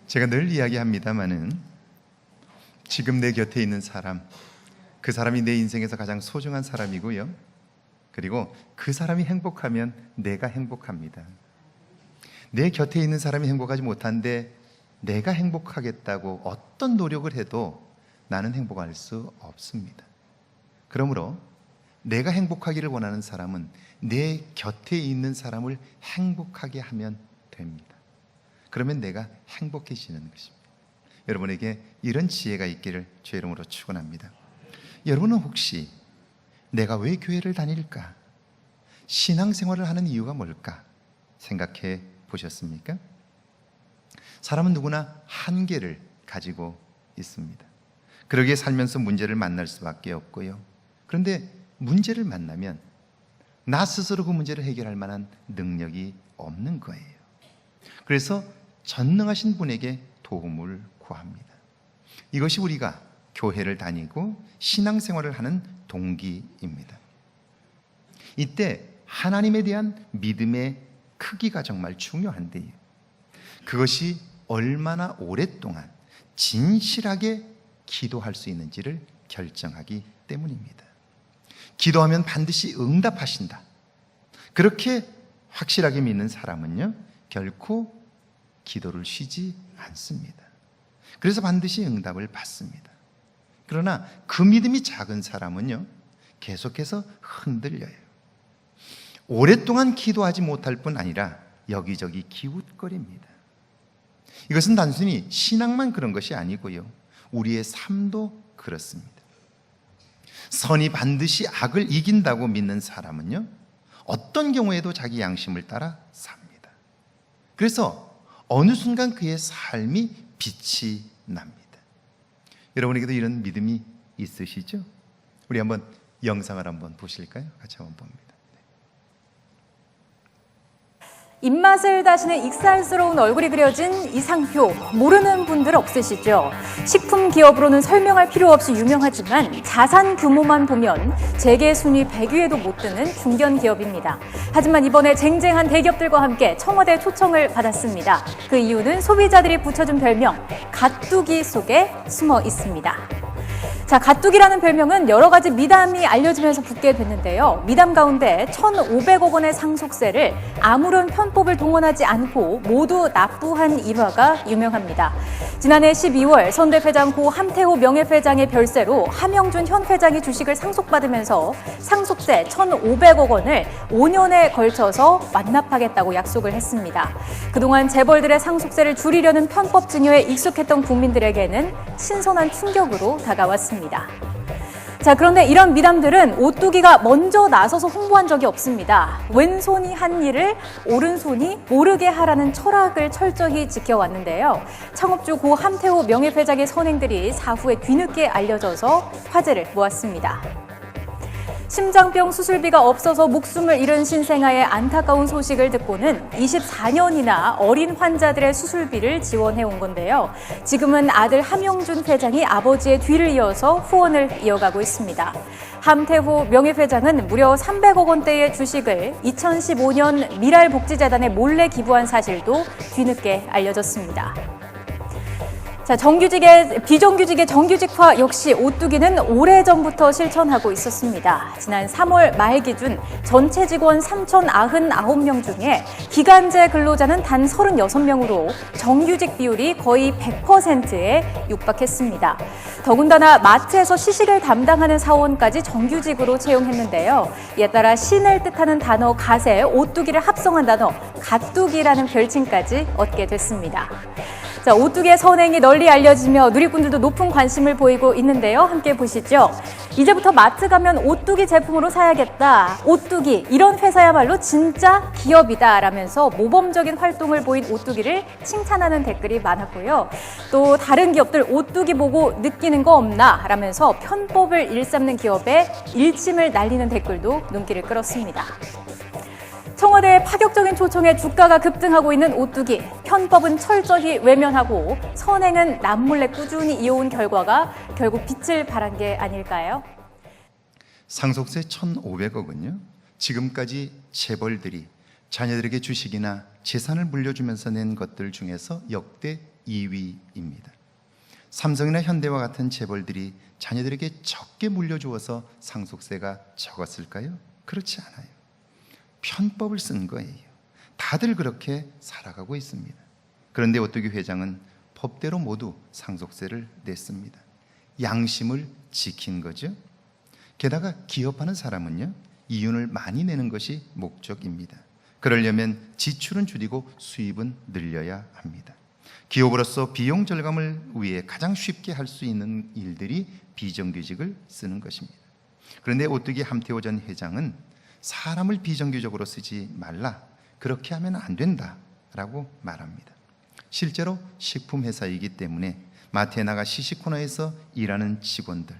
제가 늘 이야기합니다마는 지금 내 곁에 있는 사람, 그 사람이 내 인생에서 가장 소중한 사람이고요. 그리고 그 사람이 행복하면 내가 행복합니다. 내 곁에 있는 사람이 행복하지 못한데 내가 행복하겠다고 어떤 노력을 해도 나는 행복할 수 없습니다. 그러므로 내가 행복하기를 원하는 사람은 내 곁에 있는 사람을 행복하게 하면 됩니다. 그러면 내가 행복해지는 것입니다. 여러분에게 이런 지혜가 있기를 주의 이름으로 축원합니다. 여러분은 혹시 내가 왜 교회를 다닐까? 신앙생활을 하는 이유가 뭘까? 생각해 보셨습니까? 사람은 누구나 한계를 가지고 있습니다. 그러기에 살면서 문제를 만날 수밖에 없고요. 그런데 문제를 만나면 나 스스로 그 문제를 해결할 만한 능력이 없는 거예요. 그래서 전능하신 분에게 도움을 구합니다. 이것이 우리가 교회를 다니고 신앙생활을 하는 동기입니다. 이때 하나님에 대한 믿음의 크기가 정말 중요한데요. 그것이 얼마나 오랫동안 진실하게 기도할 수 있는지를 결정하기 때문입니다. 기도하면 반드시 응답하신다. 그렇게 확실하게 믿는 사람은요, 결코 기도를 쉬지 않습니다. 그래서 반드시 응답을 받습니다. 그러나 그 믿음이 작은 사람은요, 계속해서 흔들려요. 오랫동안 기도하지 못할 뿐 아니라 여기저기 기웃거립니다. 이것은 단순히 신앙만 그런 것이 아니고요, 우리의 삶도 그렇습니다. 선이 반드시 악을 이긴다고 믿는 사람은요, 어떤 경우에도 자기 양심을 따라 삽니다. 그래서 어느 순간 그의 삶이 빛이 납니다. 여러분에게도 이런 믿음이 있으시죠? 우리 한번 영상을 한번 보실까요? 같이 한번 봅니다. 입맛을 다시는 익살스러운 얼굴이 그려진 이상효, 모르는 분들 없으시죠? 식품 기업으로는 설명할 필요 없이 유명하지만 자산 규모만 보면 재계 순위 100위에도 못 드는 중견 기업입니다. 하지만 이번에 쟁쟁한 대기업들과 함께 청와대 초청을 받았습니다. 그 이유는 소비자들이 붙여준 별명 갓두기 속에 숨어 있습니다. 자, 갓두기라는 별명은 여러 가지 미담이 알려지면서 붙게 됐는데요. 미담 가운데 1,500억 원의 상속세를 아무런 편법을 동원하지 않고 모두 납부한 일화가 유명합니다. 지난해 12월 선대 회장 고 함태호 명예회장의 별세로 함영준 현 회장이 주식을 상속받으면서 상속세 1,500억 원을 5년에 걸쳐서 완납하겠다고 약속을 했습니다. 그동안 재벌들의 상속세를 줄이려는 편법 증여에 익숙했던 국민들에게는 신선한 충격으로 다가왔습니다. 자, 그런데 이런 미담들은 오뚜기가 먼저 나서서 홍보한 적이 없습니다. 왼손이 한 일을 오른손이 모르게 하라는 철학을 철저히 지켜왔는데요. 창업주 고 함태호 명예회장의 선행들이 사후에 뒤늦게 알려져서 화제를 모았습니다. 심장병 수술비가 없어서 목숨을 잃은 신생아의 안타까운 소식을 듣고는 24년이나 어린 환자들의 수술비를 지원해온 건데요. 지금은 아들 함영준 회장이 아버지의 뒤를 이어서 후원을 이어가고 있습니다. 함태호 명예회장은 무려 300억 원대의 주식을 2015년 미랄복지재단에 몰래 기부한 사실도 뒤늦게 알려졌습니다. 자, 비정규직의 정규직화 역시 오뚜기는 오래전부터 실천하고 있었습니다. 지난 3월 말 기준 전체 직원 3,099명 중에 기간제 근로자는 단 36명으로 정규직 비율이 거의 100%에 육박했습니다. 더군다나 마트에서 시식을 담당하는 사원까지 정규직으로 채용했는데요. 이에 따라 신을 뜻하는 단어 갓에 오뚜기를 합성한 단어 갓두기라는 별칭까지 얻게 됐습니다. 자, 오뚜기의 선행이 널리 알려지며 누리꾼들도 높은 관심을 보이고 있는데요. 함께 보시죠. 이제부터 마트 가면 오뚜기 제품으로 사야겠다. 오뚜기, 이런 회사야말로 진짜 기업이다 라면서 모범적인 활동을 보인 오뚜기를 칭찬하는 댓글이 많았고요. 또 다른 기업들 오뚜기 보고 느끼는 거 없나 라면서 편법을 일삼는 기업에 일침을 날리는 댓글도 눈길을 끌었습니다. 청와대의 파격적인 초청에 주가가 급등하고 있는 오뚜기. 편법은 철저히 외면하고 선행은 남몰래 꾸준히 이어온 결과가 결국 빛을 발한 게 아닐까요? 상속세 1,500억은요, 지금까지 재벌들이 자녀들에게 주식이나 재산을 물려주면서 낸 것들 중에서 역대 2위입니다. 삼성이나 현대와 같은 재벌들이 자녀들에게 적게 물려주어서 상속세가 적었을까요? 그렇지 않아요. 편법을 쓴 거예요. 다들 그렇게 살아가고 있습니다. 그런데 오뚜기 회장은 법대로 모두 상속세를 냈습니다. 양심을 지킨 거죠. 게다가 기업하는 사람은요, 이윤을 많이 내는 것이 목적입니다. 그러려면 지출은 줄이고 수입은 늘려야 합니다. 기업으로서 비용 절감을 위해 가장 쉽게 할 수 있는 일들이 비정규직을 쓰는 것입니다. 그런데 오뚜기 함태호 전 회장은 사람을 비정규직으로 쓰지 말라, 그렇게 하면 안 된다라고 말합니다. 실제로 식품회사이기 때문에 마트에 나가 시식코너에서 일하는 직원들,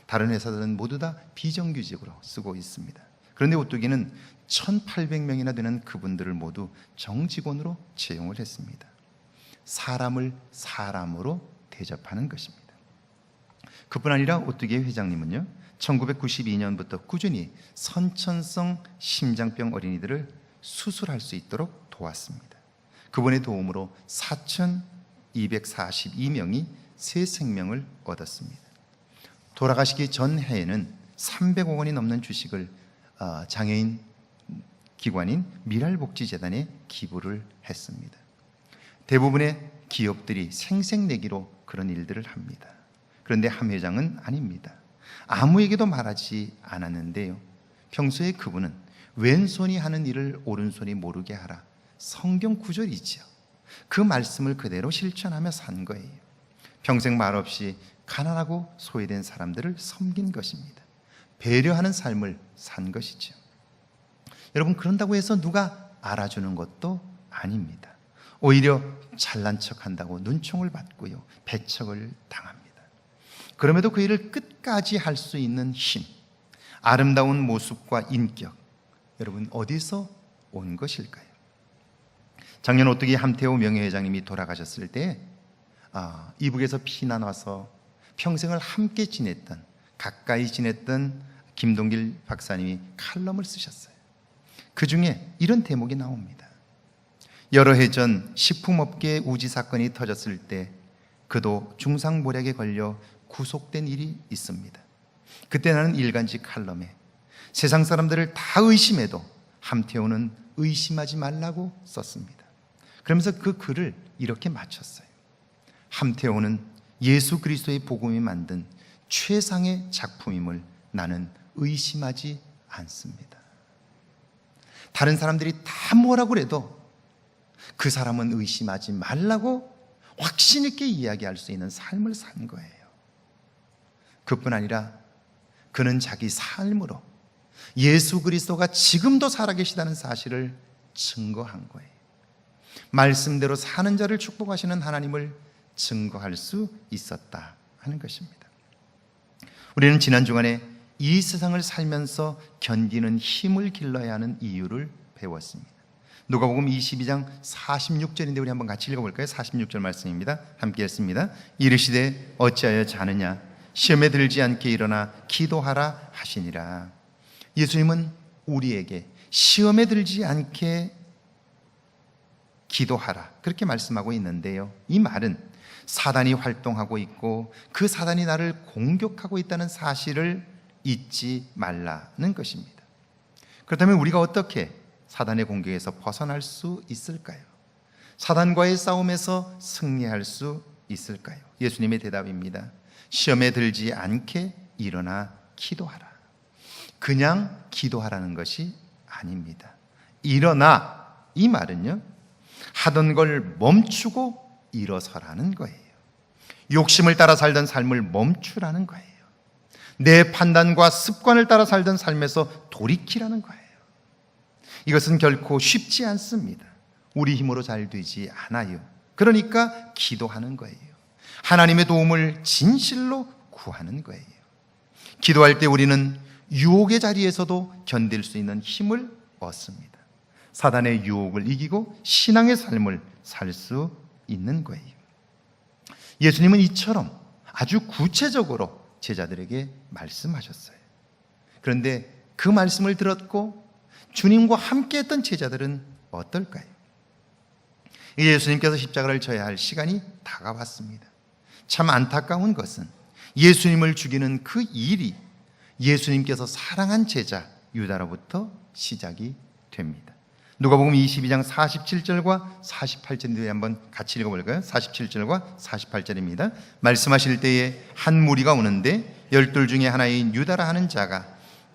다른 회사들은 모두 다 비정규직으로 쓰고 있습니다. 그런데 오뚜기는 1,800명이나 되는 그분들을 모두 정직원으로 채용을 했습니다. 사람을 사람으로 대접하는 것입니다. 그뿐 아니라 오뚜기 회장님은요, 1992년부터 꾸준히 선천성 심장병 어린이들을 수술할 수 있도록 도왔습니다. 그분의 도움으로 4,242명이 새 생명을 얻었습니다. 돌아가시기 전 해에는 300억 원이 넘는 주식을 장애인 기관인 미랄복지재단에 기부를 했습니다. 대부분의 기업들이 생색내기로 그런 일들을 합니다. 그런데 함 회장은 아닙니다. 아무에게도 말하지 않았는데요, 평소에 그분은 왼손이 하는 일을 오른손이 모르게 하라, 성경 구절이지요. 그 말씀을 그대로 실천하며 산 거예요. 평생 말없이 가난하고 소외된 사람들을 섬긴 것입니다. 배려하는 삶을 산 것이죠. 여러분, 그런다고 해서 누가 알아주는 것도 아닙니다. 오히려 잘난 척한다고 눈총을 받고요, 배척을 당합니다. 그럼에도 그 일을 끝까지 할 수 있는 힘, 아름다운 모습과 인격, 여러분 어디서 온 것일까요? 작년 오뚜기 함태호 명예회장님이 돌아가셨을 때 이북에서 피난 와서 평생을 함께 지냈던, 가까이 지냈던 김동길 박사님이 칼럼을 쓰셨어요. 그 중에 이런 대목이 나옵니다. 여러 해 전 식품업계 우지 사건이 터졌을 때 그도 중상모략에 걸려 구속된 일이 있습니다. 그때 나는 일간지 칼럼에 세상 사람들을 다 의심해도 함태호는 의심하지 말라고 썼습니다. 그러면서 그 글을 이렇게 마쳤어요. 함태호는 예수 그리스도의 복음이 만든 최상의 작품임을 나는 의심하지 않습니다. 다른 사람들이 다 뭐라고 그래도 그 사람은 의심하지 말라고 확신 있게 이야기할 수 있는 삶을 산 거예요. 그뿐 아니라 그는 자기 삶으로 예수 그리스도가 지금도 살아계시다는 사실을 증거한 거예요. 말씀대로 사는 자를 축복하시는 하나님을 증거할 수 있었다 하는 것입니다. 우리는 지난 주간에 이 세상을 살면서 견디는 힘을 길러야 하는 이유를 배웠습니다. 누가복음 22장 46절인데 우리 한번 같이 읽어볼까요? 46절 말씀입니다. 함께 읽습니다. 이르시되 어찌하여 자느냐, 시험에 들지 않게 일어나 기도하라 하시니라. 예수님은 우리에게 시험에 들지 않게 기도하라, 그렇게 말씀하고 있는데요, 이 말은 사단이 활동하고 있고 그 사단이 나를 공격하고 있다는 사실을 잊지 말라는 것입니다. 그렇다면 우리가 어떻게 사단의 공격에서 벗어날 수 있을까요? 사단과의 싸움에서 승리할 수 있을까요? 예수님의 대답입니다. 시험에 들지 않게 일어나 기도하라. 그냥 기도하라는 것이 아닙니다. 일어나, 이 말은요, 하던 걸 멈추고 일어서라는 거예요. 욕심을 따라 살던 삶을 멈추라는 거예요. 내 판단과 습관을 따라 살던 삶에서 돌이키라는 거예요. 이것은 결코 쉽지 않습니다. 우리 힘으로 잘 되지 않아요. 그러니까 기도하는 거예요. 하나님의 도움을 진실로 구하는 거예요. 기도할 때 우리는 유혹의 자리에서도 견딜 수 있는 힘을 얻습니다. 사단의 유혹을 이기고 신앙의 삶을 살 수 있는 거예요. 예수님은 이처럼 아주 구체적으로 제자들에게 말씀하셨어요. 그런데 그 말씀을 들었고 주님과 함께 했던 제자들은 어떨까요? 예수님께서 십자가를 져야 할 시간이 다가왔습니다. 참 안타까운 것은 예수님을 죽이는 그 일이 예수님께서 사랑한 제자 유다로부터 시작이 됩니다. 누가복음 22장 47절과 48절인데 한번 같이 읽어볼까요? 47절과 48절입니다. 말씀하실 때에 한 무리가 오는데 12 중에 하나인 유다라 하는 자가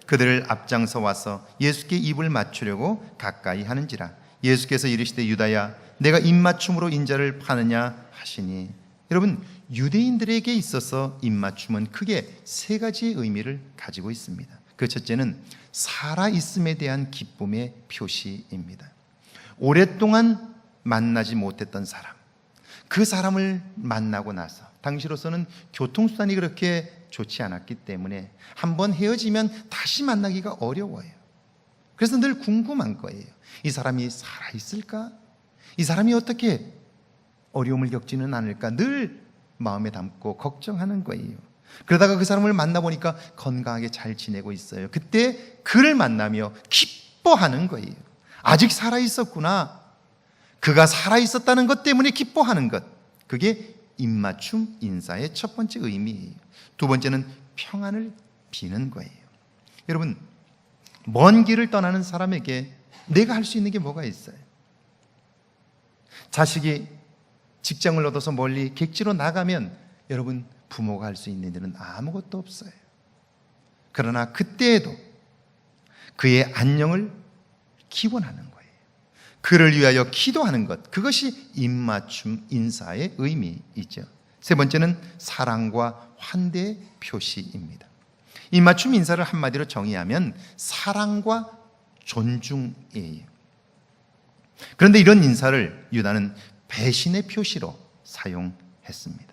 그들을 앞장서 와서 예수께 입을 맞추려고 가까이 하는지라 예수께서 이르시되 유다야 내가 입맞춤으로 인자를 파느냐 하시니, 여러분 유대인들에게 있어서 입맞춤은 크게 세 가지의 의미를 가지고 있습니다. 그 첫째는 살아있음에 대한 기쁨의 표시입니다. 오랫동안 만나지 못했던 사람, 그 사람을 만나고 나서 당시로서는 교통수단이 그렇게 좋지 않았기 때문에 한번 헤어지면 다시 만나기가 어려워요. 그래서 늘 궁금한 거예요. 이 사람이 살아있을까? 이 사람이 어떻게 어려움을 겪지는 않을까? 늘 마음에 담고 걱정하는 거예요. 그러다가 그 사람을 만나보니까 건강하게 잘 지내고 있어요. 그때 그를 만나며 기뻐하는 거예요. 아직 살아있었구나. 그가 살아있었다는 것 때문에 기뻐하는 것, 그게 입맞춤 인사의 첫 번째 의미예요. 두 번째는 평안을 비는 거예요. 여러분, 먼 길을 떠나는 사람에게 내가 할 수 있는 게 뭐가 있어요? 자식이 직장을 얻어서 멀리 객지로 나가면 여러분, 부모가 할 수 있는 일은 아무것도 없어요. 그러나 그때에도 그의 안녕을 기원하는 거예요. 그를 위하여 기도하는 것, 그것이 입맞춤 인사의 의미이죠. 세 번째는 사랑과 환대의 표시입니다. 입맞춤 인사를 한마디로 정의하면 사랑과 존중이에요. 그런데 이런 인사를 유다는 배신의 표시로 사용했습니다.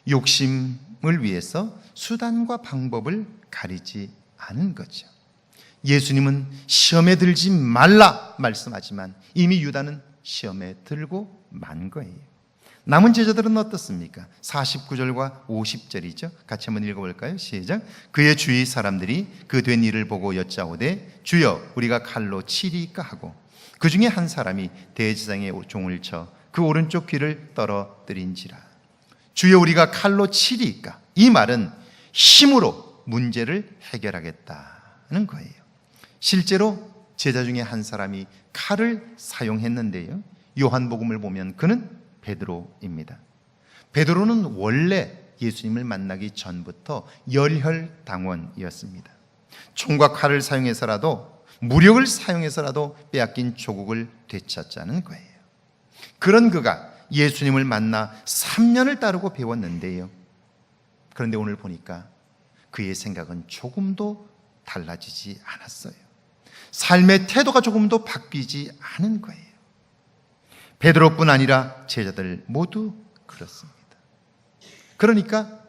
욕심을 위해서 수단과 방법을 가리지 않은 거죠. 예수님은 시험에 들지 말라 말씀하지만 이미 유다는 시험에 들고 만 거예요. 남은 제자들은 어떻습니까? 49절과 50절이죠. 같이 한번 읽어볼까요? 시작. 그의 주위 사람들이 그 된 일을 보고 여짜오되 주여 우리가 칼로 치리까 하고 그 중에 한 사람이 대제사장의 종을 쳐 그 오른쪽 귀를 떨어뜨린지라. 주여 우리가 칼로 치리까? 이 말은 힘으로 문제를 해결하겠다는 거예요. 실제로 제자 중에 한 사람이 칼을 사용했는데요, 요한복음을 보면 그는 베드로입니다. 베드로는 원래 예수님을 만나기 전부터 열혈당원이었습니다. 총과 칼을 사용해서라도, 무력을 사용해서라도 빼앗긴 조국을 되찾자는 거예요. 그런 그가 예수님을 만나 3년을 따르고 배웠는데요, 그런데 오늘 보니까 그의 생각은 조금도 달라지지 않았어요. 삶의 태도가 조금도 바뀌지 않은 거예요. 베드로뿐 아니라 제자들 모두 그렇습니다. 그러니까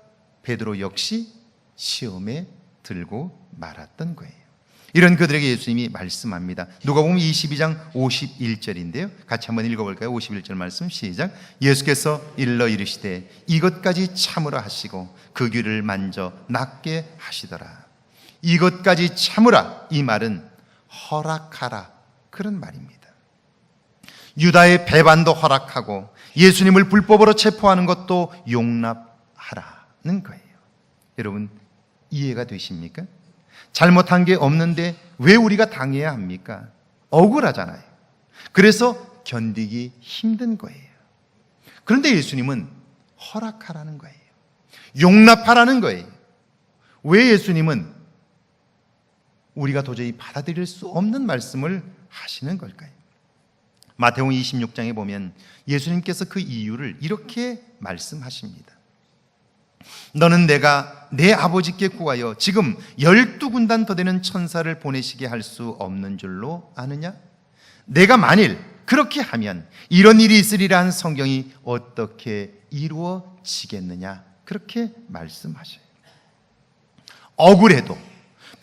베드로 역시 시험에 들고 말았던 거예요. 이런 그들에게 예수님이 말씀합니다. 누가복음 22장 51절인데요. 같이 한번 읽어볼까요? 51절 말씀 시작. 예수께서 일러 이르시되 이것까지 참으라 하시고 그 귀를 만져 낫게 하시더라. 이것까지 참으라, 이 말은 허락하라, 그런 말입니다. 유다의 배반도 허락하고 예수님을 불법으로 체포하는 것도 용납하라는 거예요. 여러분, 이해가 되십니까? 잘못한 게 없는데 왜 우리가 당해야 합니까? 억울하잖아요. 그래서 견디기 힘든 거예요. 그런데 예수님은 허락하라는 거예요. 용납하라는 거예요. 왜 예수님은 우리가 도저히 받아들일 수 없는 말씀을 하시는 걸까요? 마태복음 26장에 보면 예수님께서 그 이유를 이렇게 말씀하십니다. 너는 내가 내 아버지께 구하여 지금 12군단 더 되는 천사를 보내시게 할 수 없는 줄로 아느냐? 내가 만일 그렇게 하면 이런 일이 있으리라 한 성경이 어떻게 이루어지겠느냐? 그렇게 말씀하셔요. 억울해도,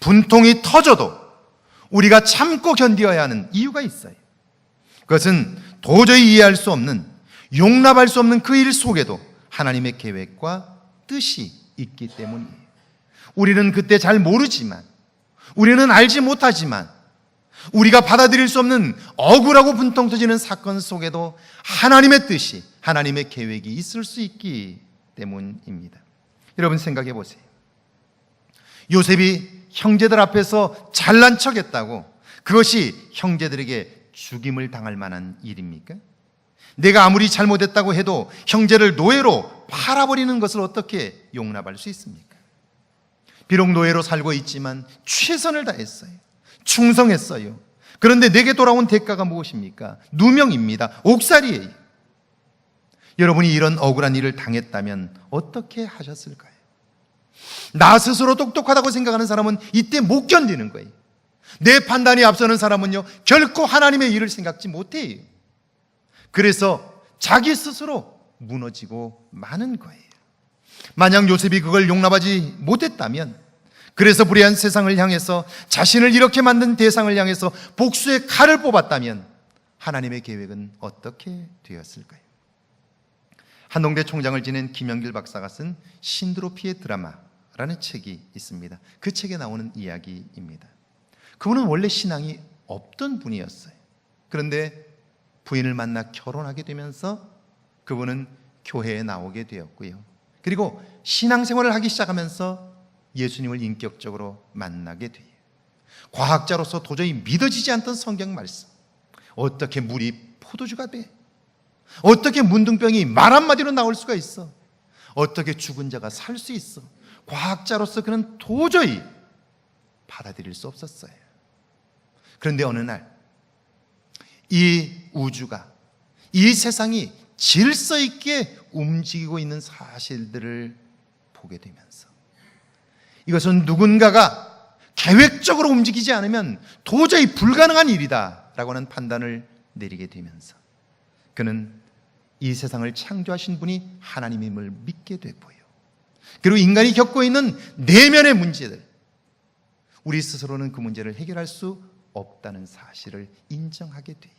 분통이 터져도 우리가 참고 견뎌야 하는 이유가 있어요. 그것은 도저히 이해할 수 없는, 용납할 수 없는 그 일 속에도 하나님의 계획과 뜻이 있기 때문이에요. 우리는 그때 잘 모르지만, 우리는 알지 못하지만 우리가 받아들일 수 없는 억울하고 분통 터지는 사건 속에도 하나님의 뜻이, 하나님의 계획이 있을 수 있기 때문입니다. 여러분 생각해 보세요. 요셉이 형제들 앞에서 잘난 척했다고 그것이 형제들에게 죽임을 당할 만한 일입니까? 내가 아무리 잘못했다고 해도 형제를 노예로 팔아버리는 것을 어떻게 용납할 수 있습니까? 비록 노예로 살고 있지만 최선을 다했어요. 충성했어요. 그런데 내게 돌아온 대가가 무엇입니까? 누명입니다. 옥살이에요. 여러분이 이런 억울한 일을 당했다면 어떻게 하셨을까요? 나 스스로 똑똑하다고 생각하는 사람은 이때 못 견디는 거예요. 내 판단이 앞서는 사람은요, 결코 하나님의 일을 생각지 못해요. 그래서 자기 스스로 무너지고 마는 거예요. 만약 요셉이 그걸 용납하지 못했다면, 그래서 불의한 세상을 향해서 자신을 이렇게 만든 대상을 향해서 복수의 칼을 뽑았다면 하나님의 계획은 어떻게 되었을까요? 한동대 총장을 지낸 김영길 박사가 쓴 신드로피의 드라마라는 책이 있습니다. 그 책에 나오는 이야기입니다. 그분은 원래 신앙이 없던 분이었어요. 그런데 부인을 만나 결혼하게 되면서 그분은 교회에 나오게 되었고요. 그리고 신앙생활을 하기 시작하면서 예수님을 인격적으로 만나게 돼요. 과학자로서 도저히 믿어지지 않던 성경 말씀, 어떻게 물이 포도주가 돼? 어떻게 문둥병이 말 한마디로 나올 수가 있어? 어떻게 죽은 자가 살 수 있어? 과학자로서 그는 도저히 받아들일 수 없었어요. 그런데 어느 날 이 우주가, 이 세상이 질서 있게 움직이고 있는 사실들을 보게 되면서 이것은 누군가가 계획적으로 움직이지 않으면 도저히 불가능한 일이다 라고 하는 판단을 내리게 되면서 그는 이 세상을 창조하신 분이 하나님임을 믿게 됐고요. 그리고 인간이 겪고 있는 내면의 문제들, 우리 스스로는 그 문제를 해결할 수 없다는 사실을 인정하게 돼요.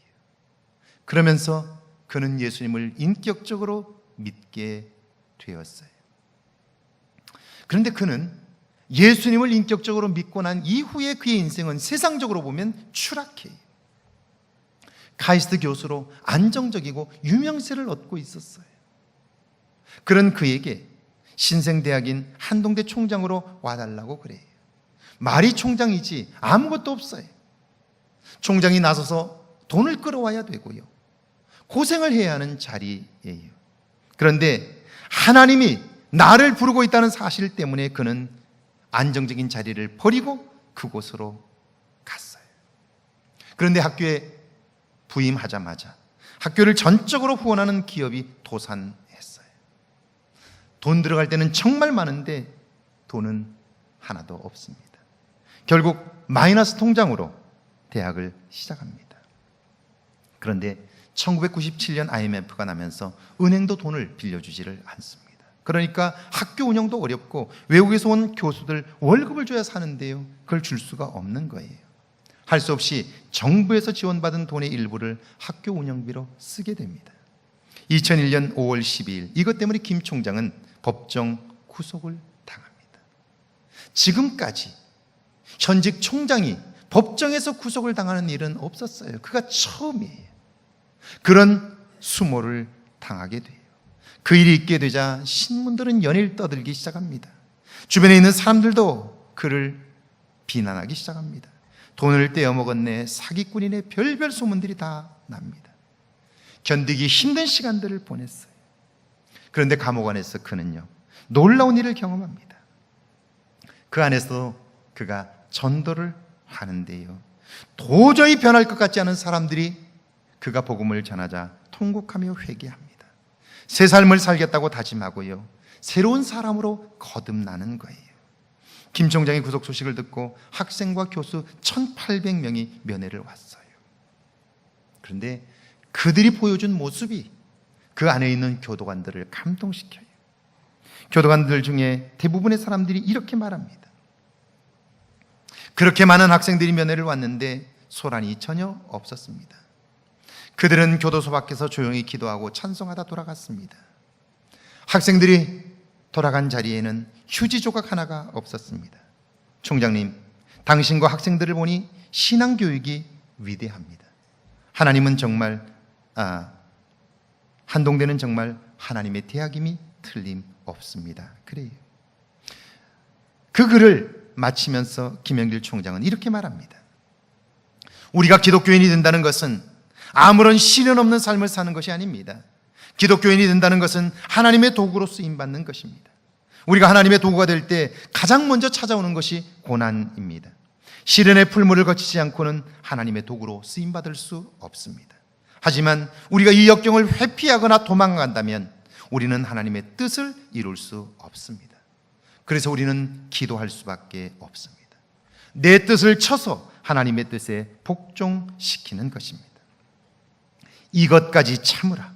그러면서 그는 예수님을 인격적으로 믿게 되었어요. 그런데 그는 예수님을 인격적으로 믿고 난 이후에 그의 인생은 세상적으로 보면 추락해요. 카이스트 교수로 안정적이고 유명세를 얻고 있었어요. 그런 그에게 신생대학인 한동대 총장으로 와달라고 그래요. 말이 총장이지 아무것도 없어요. 총장이 나서서 돈을 끌어와야 되고요. 고생을 해야 하는 자리예요. 그런데 하나님이 나를 부르고 있다는 사실 때문에 그는 안정적인 자리를 버리고 그곳으로 갔어요. 그런데 학교에 부임하자마자 학교를 전적으로 후원하는 기업이 도산했어요. 돈 들어갈 때는 정말 많은데 돈은 하나도 없습니다. 결국 마이너스 통장으로 대학을 시작합니다. 그런데 1997년 IMF가 나면서 은행도 돈을 빌려주지를 않습니다. 그러니까 학교 운영도 어렵고 외국에서 온 교수들 월급을 줘야 사는데요, 그걸 줄 수가 없는 거예요. 할 수 없이 정부에서 지원받은 돈의 일부를 학교 운영비로 쓰게 됩니다. 2001년 5월 12일 이것 때문에 김 총장은 법정 구속을 당합니다. 지금까지 현직 총장이 법정에서 구속을 당하는 일은 없었어요. 그가 처음이에요. 그런 수모를 당하게 돼요. 그 일이 있게 되자 신문들은 연일 떠들기 시작합니다. 주변에 있는 사람들도 그를 비난하기 시작합니다. 돈을 떼어먹었네, 사기꾼이네, 별별 소문들이 다 납니다. 견디기 힘든 시간들을 보냈어요. 그런데 감옥 안에서 그는요, 놀라운 일을 경험합니다. 그 안에서 그가 전도를 하는데요, 도저히 변할 것 같지 않은 사람들이 그가 복음을 전하자 통곡하며 회개합니다. 새 삶을 살겠다고 다짐하고요, 새로운 사람으로 거듭나는 거예요. 김 총장의 구속 소식을 듣고 학생과 교수 1,800명이 면회를 왔어요. 그런데 그들이 보여준 모습이 그 안에 있는 교도관들을 감동시켜요. 교도관들 중에 대부분의 사람들이 이렇게 말합니다. 그렇게 많은 학생들이 면회를 왔는데 소란이 전혀 없었습니다. 그들은 교도소 밖에서 조용히 기도하고 찬송하다 돌아갔습니다. 학생들이 돌아간 자리에는 휴지 조각 하나가 없었습니다. 총장님, 당신과 학생들을 보니 신앙교육이 위대합니다. 하나님은 정말 한동대는 정말 하나님의 대학임이 틀림없습니다. 그래요. 그 글을 마치면서 김영길 총장은 이렇게 말합니다. 우리가 기독교인이 된다는 것은 아무런 시련 없는 삶을 사는 것이 아닙니다. 기독교인이 된다는 것은 하나님의 도구로 쓰임받는 것입니다. 우리가 하나님의 도구가 될 때 가장 먼저 찾아오는 것이 고난입니다. 시련의 풀물을 거치지 않고는 하나님의 도구로 쓰임받을 수 없습니다. 하지만 우리가 이 역경을 회피하거나 도망간다면 우리는 하나님의 뜻을 이룰 수 없습니다. 그래서 우리는 기도할 수밖에 없습니다. 내 뜻을 쳐서 하나님의 뜻에 복종시키는 것입니다. 이것까지 참으라.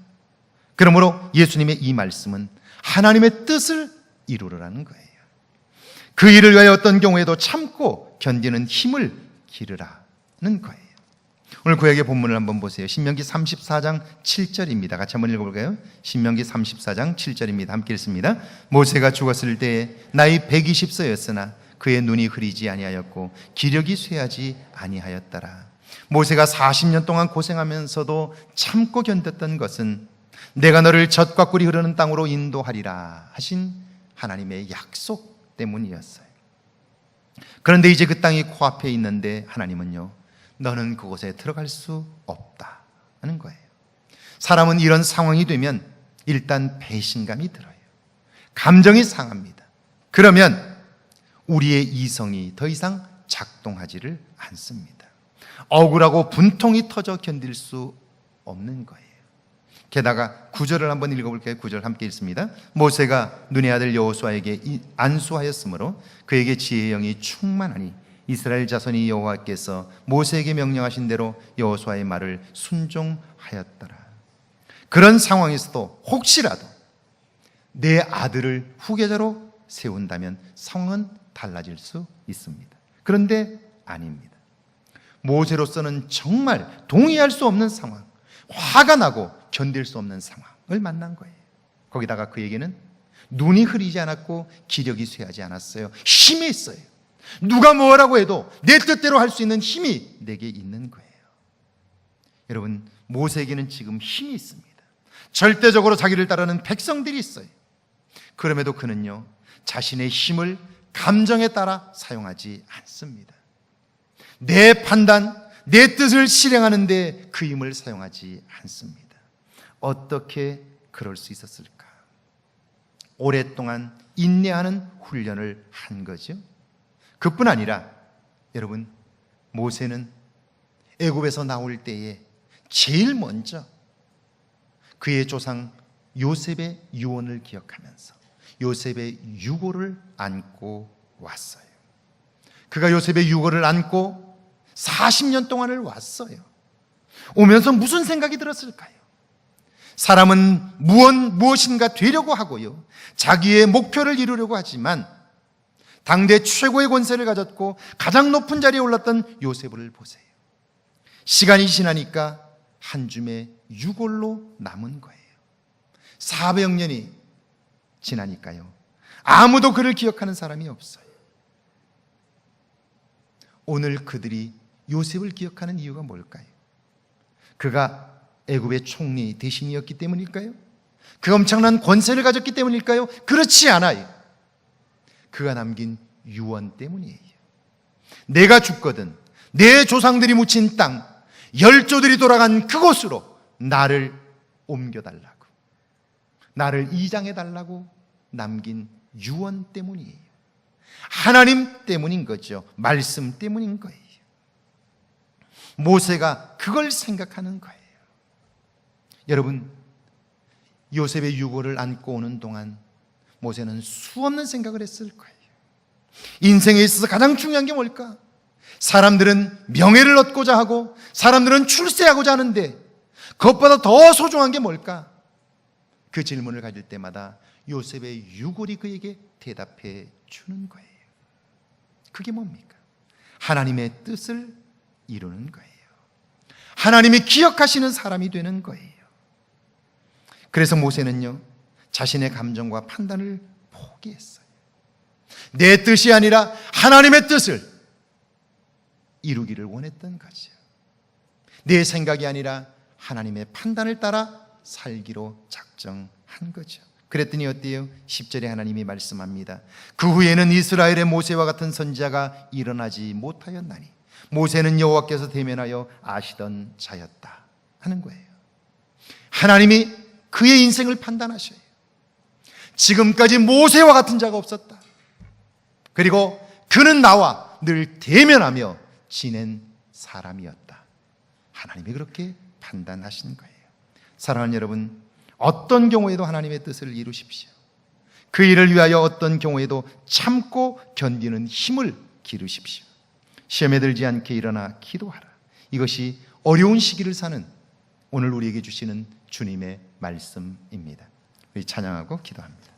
그러므로 예수님의 이 말씀은 하나님의 뜻을 이루라는 거예요. 그 일을 위하여 어떤 경우에도 참고 견디는 힘을 기르라는 거예요. 오늘 구약의 본문을 한번 보세요. 신명기 34장 7절입니다. 같이 한번 읽어볼까요? 신명기 34장 7절입니다. 함께 읽습니다. 모세가 죽었을 때에 나이 120세였으나 그의 눈이 흐리지 아니하였고 기력이 쇠하지 아니하였더라. 모세가 40년 동안 고생하면서도 참고 견뎠던 것은 내가 너를 젖과 꿀이 흐르는 땅으로 인도하리라 하신 하나님의 약속 때문이었어요. 그런데 이제 그 땅이 코앞에 있는데 하나님은요, 너는 그곳에 들어갈 수 없다 하는 거예요. 사람은 이런 상황이 되면 일단 배신감이 들어요. 감정이 상합니다. 그러면 우리의 이성이 더 이상 작동하지를 않습니다. 억울하고 분통이 터져 견딜 수 없는 거예요. 게다가 9절을 한번 읽어볼까요? 9절 함께 읽습니다. 모세가 눈의 아들 여호수아에게 안수하였으므로 그에게 지혜의 영이 충만하니 이스라엘 자손이 여호와께서 모세에게 명령하신 대로 여호수아의 말을 순종하였더라. 그런 상황에서도 혹시라도 내 아들을 후계자로 세운다면 상황은 달라질 수 있습니다. 그런데 아닙니다. 모세로서는 정말 동의할 수 없는 상황, 화가 나고 견딜 수 없는 상황을 만난 거예요. 거기다가 그에게는 눈이 흐리지 않았고 기력이 쇠하지 않았어요. 힘이 있어요. 누가 뭐라고 해도 내 뜻대로 할 수 있는 힘이 내게 있는 거예요. 여러분, 모세에게는 지금 힘이 있습니다. 절대적으로 자기를 따르는 백성들이 있어요. 그럼에도 그는요, 자신의 힘을 감정에 따라 사용하지 않습니다. 내 판단, 내 뜻을 실행하는데 그 힘을 사용하지 않습니다. 어떻게 그럴 수 있었을까? 오랫동안 인내하는 훈련을 한 거죠. 그뿐 아니라 여러분, 모세는 애굽에서 나올 때에 제일 먼저 그의 조상 요셉의 유언을 기억하면서 요셉의 유고를 안고 왔어요. 그가 요셉의 유고를 안고 40년 동안을 왔어요. 오면서 무슨 생각이 들었을까요? 사람은 무엇인가 되려고 하고요, 자기의 목표를 이루려고 하지만 당대 최고의 권세를 가졌고 가장 높은 자리에 올랐던 요셉을 보세요. 시간이 지나니까 한 줌의 유골로 남은 거예요. 400년이 지나니까요, 아무도 그를 기억하는 사람이 없어요. 오늘 그들이 요셉을 기억하는 이유가 뭘까요? 그가 애굽의 총리 대신이었기 때문일까요? 그 엄청난 권세를 가졌기 때문일까요? 그렇지 않아요. 그가 남긴 유언 때문이에요. 내가 죽거든 내 조상들이 묻힌 땅, 열조들이 돌아간 그곳으로 나를 옮겨달라고, 나를 이장해달라고 남긴 유언 때문이에요. 하나님 때문인 거죠. 말씀 때문인 거예요. 모세가 그걸 생각하는 거예요. 여러분, 요셉의 유고를 안고 오는 동안 모세는 수없는 생각을 했을 거예요. 인생에 있어서 가장 중요한 게 뭘까? 사람들은 명예를 얻고자 하고 사람들은 출세하고자 하는데 그것보다 더 소중한 게 뭘까? 그 질문을 가질 때마다 요셉의 유골이 그에게 대답해 주는 거예요. 그게 뭡니까? 하나님의 뜻을 이루는 거예요. 하나님이 기억하시는 사람이 되는 거예요. 그래서 모세는요, 자신의 감정과 판단을 포기했어요. 내 뜻이 아니라 하나님의 뜻을 이루기를 원했던 거죠. 내 생각이 아니라 하나님의 판단을 따라 살기로 작정한 거죠. 그랬더니 어때요? 10절에 하나님이 말씀합니다. 그 후에는 이스라엘의 모세와 같은 선지자가 일어나지 못하였나니 모세는 여호와께서 대면하여 아시던 자였다 하는 거예요. 하나님이 그의 인생을 판단하셔요. 지금까지 모세와 같은 자가 없었다. 그리고 그는 나와 늘 대면하며 지낸 사람이었다. 하나님이 그렇게 판단하신 거예요. 사랑하는 여러분, 어떤 경우에도 하나님의 뜻을 이루십시오. 그 일을 위하여 어떤 경우에도 참고 견디는 힘을 기르십시오. 시험에 들지 않게 일어나 기도하라. 이것이 어려운 시기를 사는 오늘 우리에게 주시는 주님의 말씀입니다. 우리 찬양하고 기도합니다.